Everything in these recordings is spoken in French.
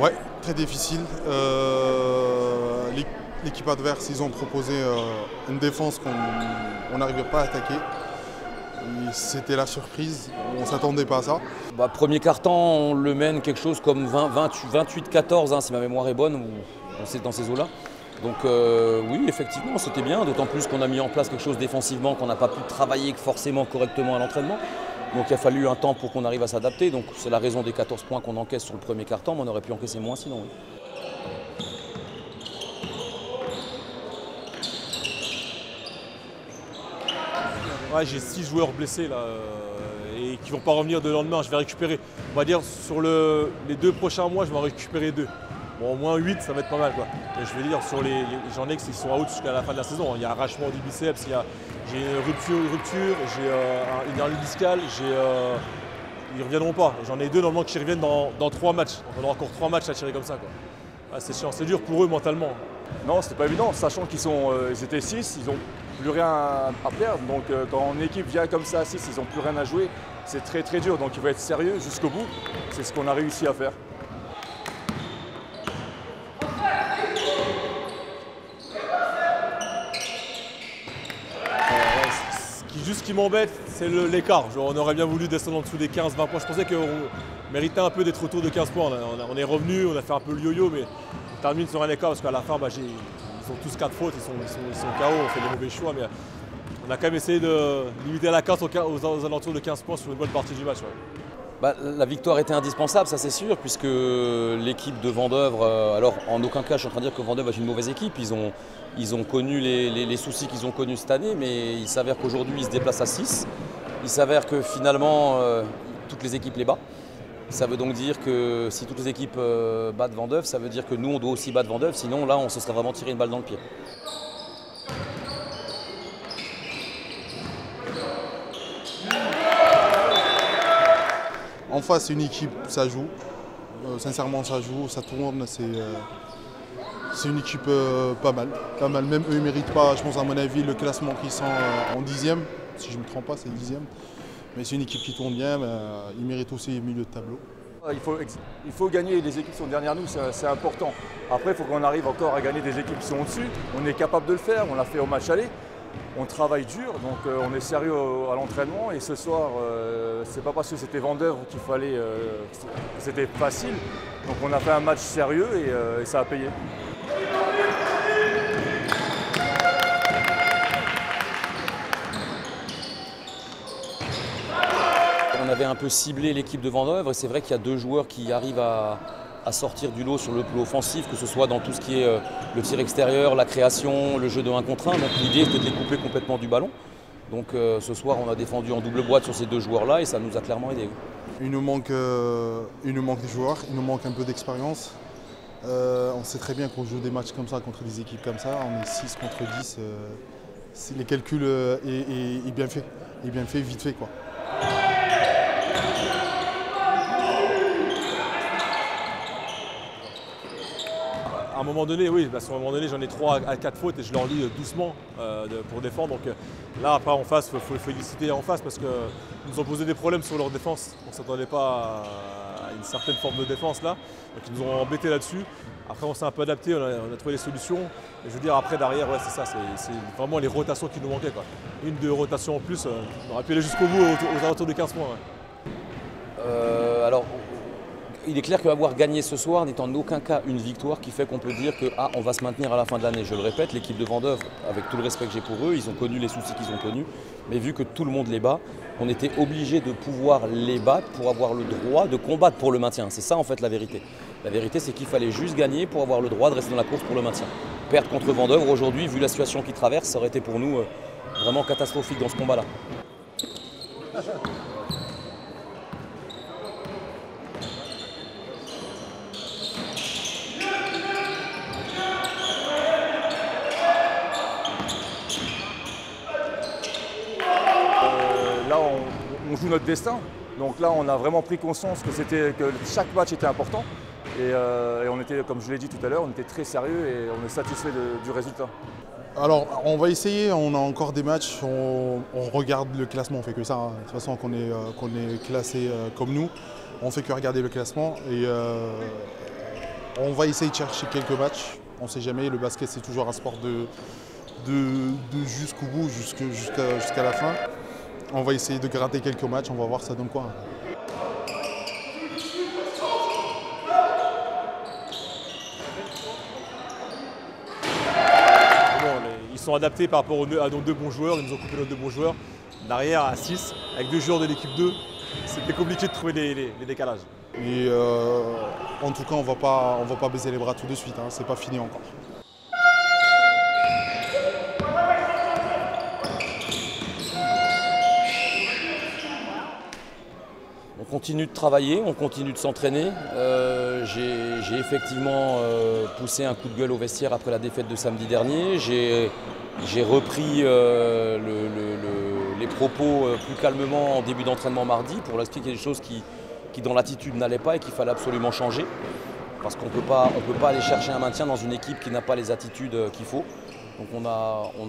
Ouais, très difficile. L'équipe adverse, ils ont proposé une défense qu'on n'arrivait pas à attaquer. C'était la surprise, on ne s'attendait pas à ça. Premier quart-temps, on le mène quelque chose comme 28-14, hein, si ma mémoire est bonne, ou c'est dans ces eaux-là. Donc oui, effectivement, c'était bien, d'autant plus qu'on a mis en place quelque chose défensivement qu'on n'a pas pu travailler forcément correctement à l'entraînement. Donc il a fallu un temps pour qu'on arrive à s'adapter. Donc c'est la raison des 14 points qu'on encaisse sur le premier quart-temps, mais on aurait pu encaisser moins sinon. Oui. Ouais, j'ai 6 joueurs blessés là, et qui ne vont pas revenir de lendemain. Je vais récupérer, on va dire, sur les 2 prochains mois, je vais en récupérer 2. Bon, au moins 8, ça va être pas mal, quoi. Et je veux dire, sur j'en ai qui sont out jusqu'à la fin de la saison. Il y a arrachement du biceps, j'ai une rupture, j'ai une hernie discale, ils ne reviendront pas. J'en ai 2 normalement qui reviennent dans 3 matchs. Donc on aura encore 3 matchs à tirer comme ça, quoi. Ouais, c'est chiant, c'est dur pour eux mentalement. Non, c'était pas évident, sachant ils étaient 6, ils n'ont plus rien à perdre. Donc quand une équipe vient comme ça à 6, ils n'ont plus rien à jouer, c'est très très dur. Donc il faut être sérieux jusqu'au bout. C'est ce qu'on a réussi à faire. Ce qui m'embête, c'est l'écart. On aurait bien voulu descendre en dessous des 15-20 points. Je pensais qu'on méritait un peu d'être autour de 15 points. On est revenu, on a fait un peu le yo-yo, mais on termine sur un écart parce qu'à la fin, ils ont tous 4 fautes, ils sont KO, on fait des mauvais choix. Mais on a quand même essayé de limiter la casse aux alentours de 15 points sur une bonne partie du match. Ouais. La victoire était indispensable, ça c'est sûr, puisque l'équipe de Vendeuvre, alors en aucun cas je suis en train de dire que Vendeuvre est une mauvaise équipe, ils ont connu les soucis qu'ils ont connus cette année, mais il s'avère qu'aujourd'hui ils se déplacent à 6, il s'avère que finalement toutes les équipes les battent. Ça veut donc dire que si toutes les équipes battent Vendeuvre, ça veut dire que nous on doit aussi battre Vendeuvre, sinon là on se serait vraiment tiré une balle dans le pied. En face, c'est une équipe, ça joue. Sincèrement, ça joue, ça tourne. C'est une équipe pas mal. Même eux, ils ne méritent pas, je pense à mon avis, le classement qu'ils sont en 10e. Si je ne me trompe pas, c'est 10e. Mais c'est une équipe qui tourne bien, mais ils méritent aussi le milieu de tableau. Il faut gagner, les équipes qui sont derrière nous, c'est important. Après, il faut qu'on arrive encore à gagner des équipes qui sont au-dessus. On est capable de le faire, on l'a fait au match aller. On travaille dur, donc on est sérieux à l'entraînement. Et ce soir, c'est pas parce que c'était Vendeuvre qu'il fallait, c'était facile. Donc on a fait un match sérieux et ça a payé. On avait un peu ciblé l'équipe de Vendeuvre et c'est vrai qu'il y a 2 joueurs qui arrivent à sortir du lot sur le plan offensif, que ce soit dans tout ce qui est le tir extérieur, la création, le jeu de 1 contre 1. Donc l'idée c'était de les couper complètement du ballon. Donc ce soir on a défendu en double boîte sur ces 2 joueurs-là et ça nous a clairement aidé. Il nous manque des joueurs, il nous manque un peu d'expérience. On sait très bien qu'on joue des matchs comme ça contre des équipes comme ça. On est 6 contre 10. Les calculs est bien fait. Est bien fait, vite fait, quoi. À un moment donné, oui, à un moment donné, j'en ai 3 à 4 fautes et je leur lis doucement pour défendre. Donc là, après, en face, il faut féliciter en face parce qu'ils nous ont posé des problèmes sur leur défense. On ne s'attendait pas à une certaine forme de défense là. Donc ils nous ont embêtés là-dessus. Après, on s'est un peu adapté, on a trouvé des solutions. Et je veux dire, après, derrière, ouais, c'est ça, c'est vraiment les rotations qui nous manquaient, quoi. 1-2 rotations en plus, on aurait pu aller jusqu'au bout, aux alentours de 15 points. Ouais. Alors, il est clair qu'avoir gagné ce soir n'est en aucun cas une victoire qui fait qu'on peut dire qu'on va se maintenir à la fin de l'année. Je le répète, l'équipe de Vendeuvre, avec tout le respect que j'ai pour eux, ils ont connu les soucis qu'ils ont connus. Mais vu que tout le monde les bat, on était obligé de pouvoir les battre pour avoir le droit de combattre pour le maintien. C'est ça en fait la vérité. La vérité, c'est qu'il fallait juste gagner pour avoir le droit de rester dans la course pour le maintien. Perdre contre Vendeuvre aujourd'hui, vu la situation qu'ils traversent, ça aurait été pour nous vraiment catastrophique dans ce combat-là. Là, on joue notre destin. Donc là, on a vraiment pris conscience que chaque match était important. Et on était, comme je l'ai dit tout à l'heure, on était très sérieux et on est satisfait du résultat. Alors, on va essayer, on a encore des matchs, on regarde le classement, on fait que ça. Hein. De toute façon, qu'on est classé comme nous, on fait que regarder le classement. Et On va essayer de chercher quelques matchs. On ne sait jamais, le basket c'est toujours un sport de jusqu'au bout, jusqu'à la fin. On va essayer de gratter quelques matchs, on va voir ça donne quoi. Ils sont adaptés par rapport à nos 2 bons joueurs, ils nous ont coupé nos 2 bons joueurs. L'arrière à 6, avec 2 joueurs de l'équipe 2, c'était compliqué de trouver les décalages. Et en tout cas, on va pas baisser les bras tout de suite, hein, c'est pas fini encore. On continue de travailler, on continue de s'entraîner. J'ai effectivement poussé un coup de gueule au vestiaire après la défaite de samedi dernier. J'ai repris les propos plus calmement en début d'entraînement mardi pour leur expliquer des choses qui dans l'attitude n'allaient pas et qu'il fallait absolument changer. Parce qu'on ne peut pas aller chercher un maintien dans une équipe qui n'a pas les attitudes qu'il faut. Donc on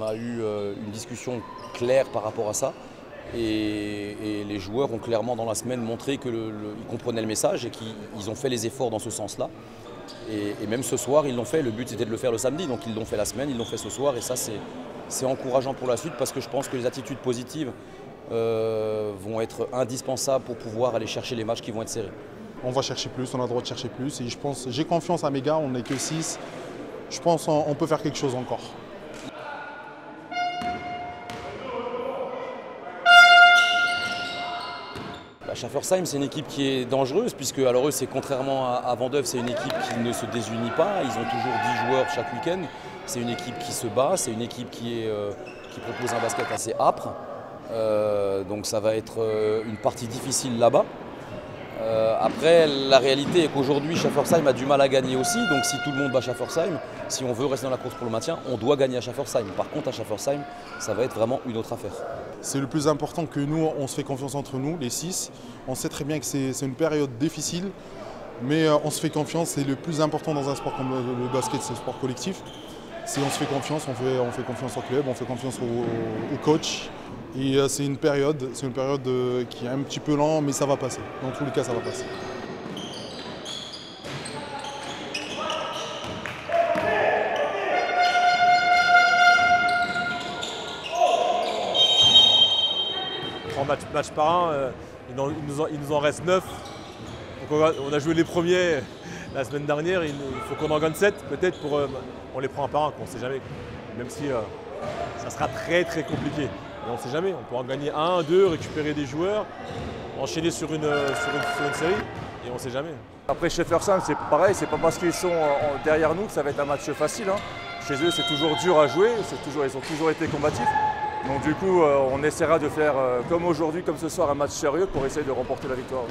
a eu une discussion claire par rapport à ça. Et les joueurs ont clairement dans la semaine montré qu'ils comprenaient le message et qu'ils ont fait les efforts dans ce sens-là. Et même ce soir, ils l'ont fait. Le but, c'était de le faire le samedi. Donc ils l'ont fait la semaine, ils l'ont fait ce soir. Et ça, c'est encourageant pour la suite parce que je pense que les attitudes positives vont être indispensables pour pouvoir aller chercher les matchs qui vont être serrés. On va chercher plus, on a le droit de chercher plus. Et j'ai confiance à mes gars, on n'est que 6. Je pense qu'on peut faire quelque chose encore. Schaffersheim, c'est une équipe qui est dangereuse puisque, alors eux, c'est contrairement à Vandeuve, c'est une équipe qui ne se désunit pas. Ils ont toujours 10 joueurs chaque week-end. C'est une équipe qui se bat, c'est une équipe qui propose un basket assez âpre. Donc ça va être une partie difficile là-bas. Après, la réalité est qu'aujourd'hui, Schaffersheim a du mal à gagner aussi. Donc si tout le monde bat Schaffersheim, si on veut rester dans la course pour le maintien, on doit gagner à Schaffersheim. Par contre, à Schaffersheim, ça va être vraiment une autre affaire. C'est le plus important que nous, on se fait confiance entre nous, les 6. On sait très bien que c'est une période difficile, mais on se fait confiance. C'est le plus important dans un sport comme le basket, c'est un sport collectif. Si on se fait confiance, on fait confiance au club, on fait confiance au coach. Et c'est une période qui est un petit peu lente, mais ça va passer. Dans tous les cas, ça va passer. Match par un, il nous en reste 9. Donc on a joué les premiers la semaine dernière, il faut qu'on en gagne 7 peut-être on les prend un par un, on ne sait jamais. Même si ça sera très très compliqué. Mais on ne sait jamais, on peut en gagner 1, 2, récupérer des joueurs, enchaîner sur une série et on ne sait jamais. Après Schaffersheim, c'est pareil, c'est pas parce qu'ils sont derrière nous que ça va être un match facile. Hein. Chez eux, c'est toujours dur à jouer, ils ont toujours été combatifs. Donc du coup, on essaiera de faire comme aujourd'hui, comme ce soir, un match sérieux pour essayer de remporter la victoire.